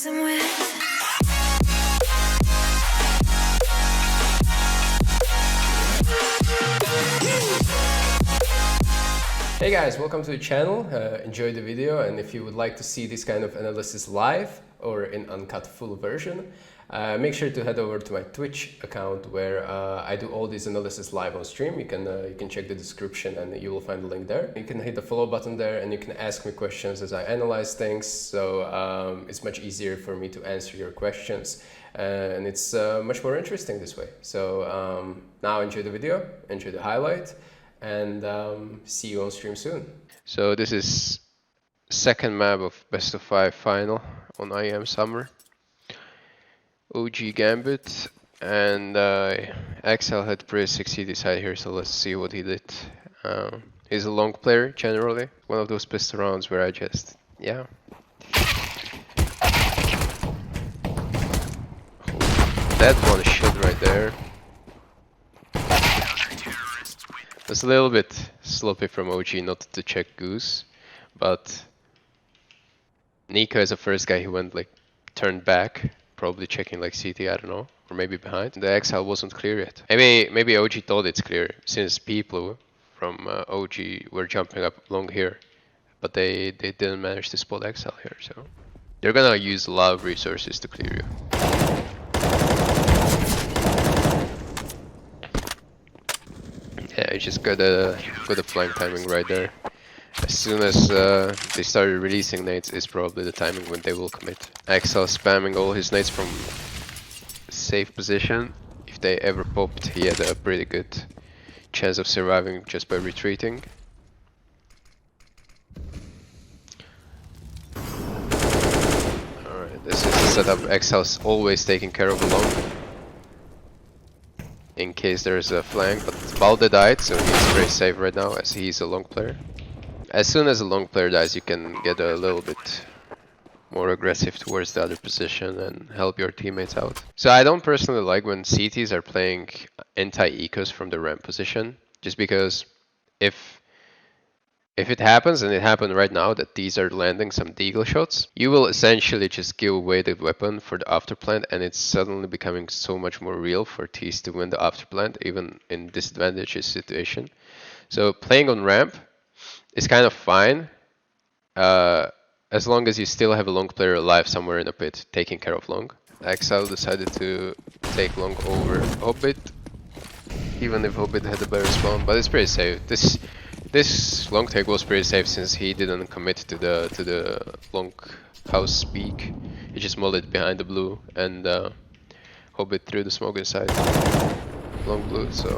I'm with. Hey guys, welcome to the channel. Enjoy the video, and if you would like to see this kind of analysis live or in uncut full version, make sure to head over to my Twitch account where I do all these analysis live on stream. You can check the description and you will find the link there. You can hit the follow button there and you can ask me questions as I analyze things, so it's much easier for me to answer your questions, and it's much more interesting this way. So now enjoy the video, enjoy the highlight, and see you on stream soon. So this is second map of best of 5 final on IEM Summer. OG Gambit and XL had pretty 60 decide here, so let's see what he did. He's a long player generally, one of those pistol rounds where I just, yeah. That one shot right there. It's a little bit sloppy from OG not to check Goose, but Nico is the first guy who went like turned back, probably checking like CT, I don't know, or maybe behind. The XL wasn't clear yet. Maybe OG thought it's clear since people from OG were jumping up long here, but they didn't manage to spot XL here, so they're gonna use a lot of resources to clear you. Yeah, I just got a flank timing right there. As soon as they started releasing nades is probably the timing when they will commit. XL spamming all his nades from safe position. If they ever popped, he had a pretty good chance of surviving just by retreating. Alright, this is the setup. XL's always taking care of the long, in case there's a flank, but Balde died, so he's very safe right now as he's a long player. As soon as a long player dies, you can get a little bit more aggressive towards the other position and help your teammates out. So I don't personally like when CTs are playing anti-ecos from the ramp position, just because if it happens, and it happened right now, that these are landing some deagle shots, you will essentially just give away the weapon for the afterplant, and it's suddenly becoming so much more real for T's to win the afterplant, even in disadvantageous situation. So playing on ramp is kind of fine, as long as you still have a long player alive somewhere in a pit, taking care of long. XL decided to take long over Hobbit, even if Hobbit had a better spawn, but it's pretty safe. This long take was pretty safe since he didn't commit to the long house peak. He just molded behind the blue and Hobbit threw the smoke inside long blue, so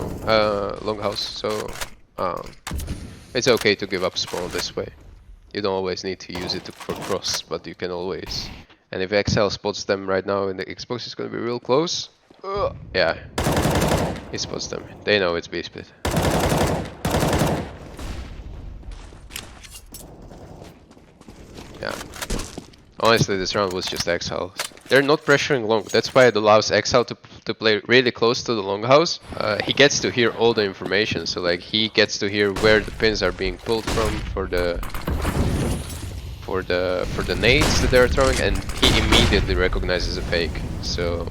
long house. So it's okay to give up spawn this way. You don't always need to use it for cross, but you can always. And if XL spots them right now in the Xbox, it's gonna be real close. Yeah, he spots them. They know it's B split. Yeah. Honestly, this round was just XL. They're not pressuring long. That's why it allows XL to play really close to the long house. He gets to hear all the information, so like he gets to hear where the pins are being pulled from for the nades that they're throwing, and he immediately recognizes a fake. So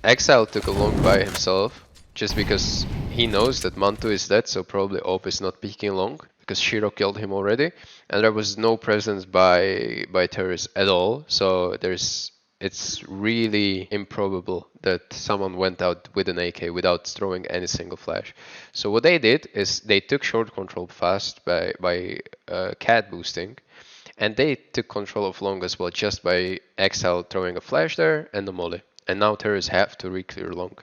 XL took a long by himself just because he knows that Mantu is dead, so probably Op is not peeking long, because Shiro killed him already, and there was no presence by terrorists at all, so it's really improbable that someone went out with an AK without throwing any single flash. So what they did is they took short control fast by cat boosting, and they took control of long as well just by XL throwing a flash there and the molly, and now terrorists have to re-clear long.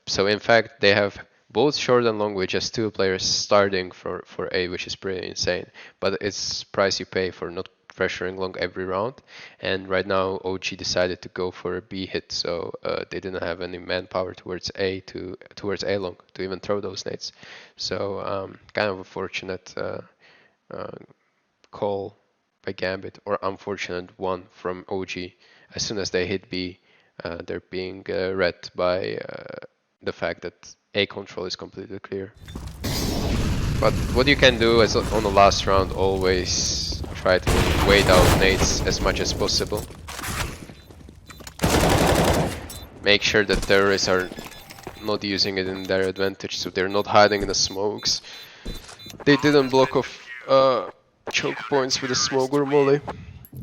So in fact they have both short and long with just 2 players starting for A, which is pretty insane. But it's price you pay for not pressuring long every round. And right now OG decided to go for a B hit, so they didn't have any manpower towards A long to even throw those nades. So kind of a fortunate call by Gambit, or unfortunate one from OG. As soon as they hit B, they're being read by the fact that A control is completely clear. But what you can do is on the last round, always try to wait out nades as much as possible. make sure that terrorists are not using it in their advantage, so they're not hiding in the smokes. They didn't block off choke points with a smoke or molly,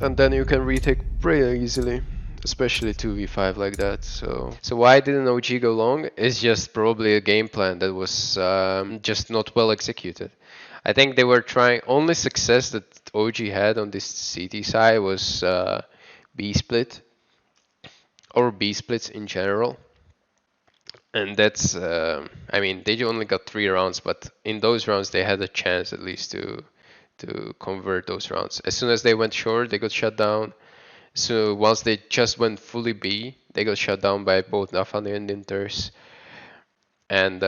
and then you can retake pretty easily, especially 2v5 like that. So why didn't OG go long is just probably a game plan that was just not well executed. I think they were trying, only success that OG had on this CT side was B split or B splits in general. And that's, I mean, they only got 3 rounds, but in those rounds they had a chance at least to convert those rounds. As soon as they went short, they got shut down. So once they just went fully B, they got shut down by both Nafani and Inters. And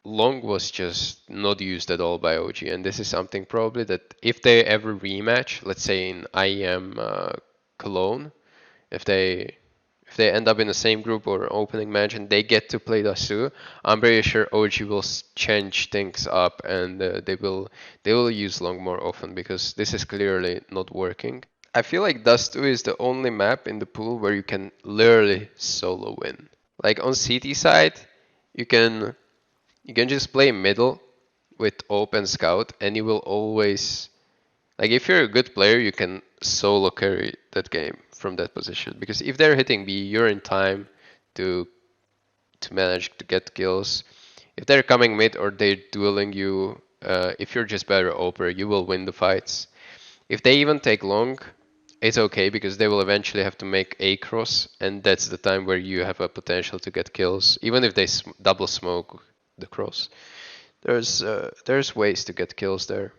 long was just not used at all by OG. And this is something probably that if they ever rematch, let's say in IEM Cologne, if they end up in the same group or opening match and they get to play Dust2, I'm pretty sure OG will change things up and they will use long more often because this is clearly not working. I feel like Dust2 is the only map in the pool where you can literally solo win. Like on CT side, you can just play middle with open scout and you will always, like if you're a good player, you can solo carry that game from that position. Because if they're hitting B, you're in time to manage to get kills. If they're coming mid or they're dueling you, if you're just better oper, you will win the fights. If they even take long, it's okay because they will eventually have to make A cross, and that's the time where you have a potential to get kills. Even if they double smoke the cross, there's ways to get kills there.